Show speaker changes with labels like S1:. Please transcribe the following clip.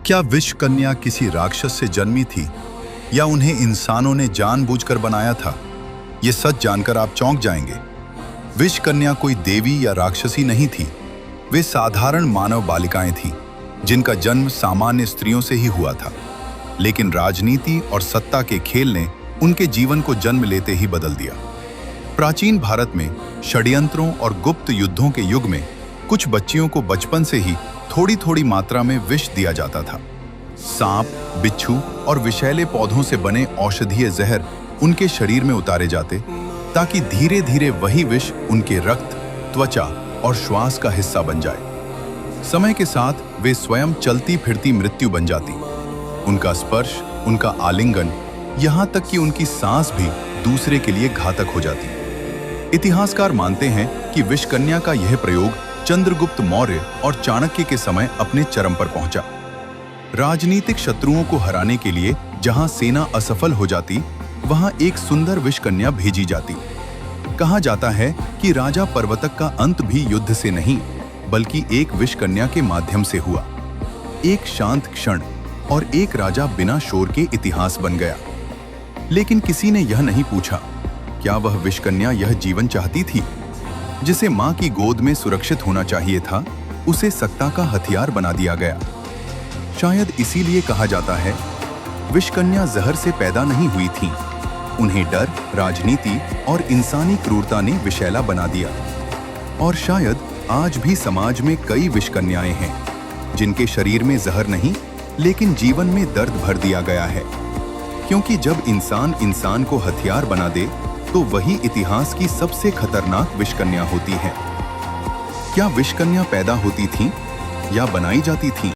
S1: क्या विष कन्या किसी राक्षस से जन्मी थी या उन्हें इंसानों ने जानबूझकर बनाया था? ये सच जानकर आप चौंक जाएंगे। विष कन्या कोई देवी या राक्षसी नहीं थी। वे साधारण मानव बालिकाएं थीं, जिनका जन्म सामान्य स्त्रियों से ही हुआ था। लेकिन राजनीति और सत्ता के खेल ने उनके जीवन को जन्म लेते ही बदल दिया। प्राचीन भारत में षड्यंत्रों और गुप्त युद्धों के युग में कुछ बच्चियों को बचपन से ही थोड़ी थोड़ी मात्रा में विष दिया जाता था। सांप, बिच्छू और विषैले पौधों से बने औषधीय जहर उनके शरीर में उतारे जाते, ताकि धीरे धीरे वही विष उनके रक्त, त्वचा और श्वास का हिस्सा बन जाए। समय के साथ वे स्वयं चलती फिरती मृत्यु बन जाती। उनका स्पर्श, उनका आलिंगन, यहाँ तक कि उनकी सांस भी दूसरे के लिए घातक हो जाती। इतिहासकार मानते हैं कि विषकन्या का यह प्रयोग चंद्रगुप्त मौर्य और चाणक्य के समय अपने चरम पर पहुंचा। राजनीतिक शत्रुओं को हराने के लिए जहां सेना असफल हो जाती, वहां एक सुंदर विषकन्या भेजी जाती। कहा जाता है कि राजा पर्वतक का अंत भी युद्ध से नहीं, बल्कि एक विषकन्या के माध्यम से हुआ। एक शांत क्षण और एक राजा बिना शोर के इतिहास बन गया। लेकिन किसी ने यह नहीं पूछा, क्या वह विषकन्या यह जीवन चाहती थी? जिसे मां की गोद में सुरक्षित होना चाहिए था, उसे सत्ता का हथियार बना दिया गया। शायद इसीलिए कहा जाता है, विषकन्या जहर से पैदा नहीं हुई थीं। उन्हें डर, राजनीति और इंसानी क्रूरता ने विषैला बना दिया। और शायद आज भी समाज में कई विषकन्याएं हैं, जिनके शरीर में जहर नहीं, लेकिन जीवन में दर्द भर दिया गया है। क्योंकि जब इंसान इंसान को हथियार बना दे, तो वही इतिहास की सबसे खतरनाक विषकन्या होती है। क्या विषकन्या पैदा होती थीं या बनाई जाती थीं?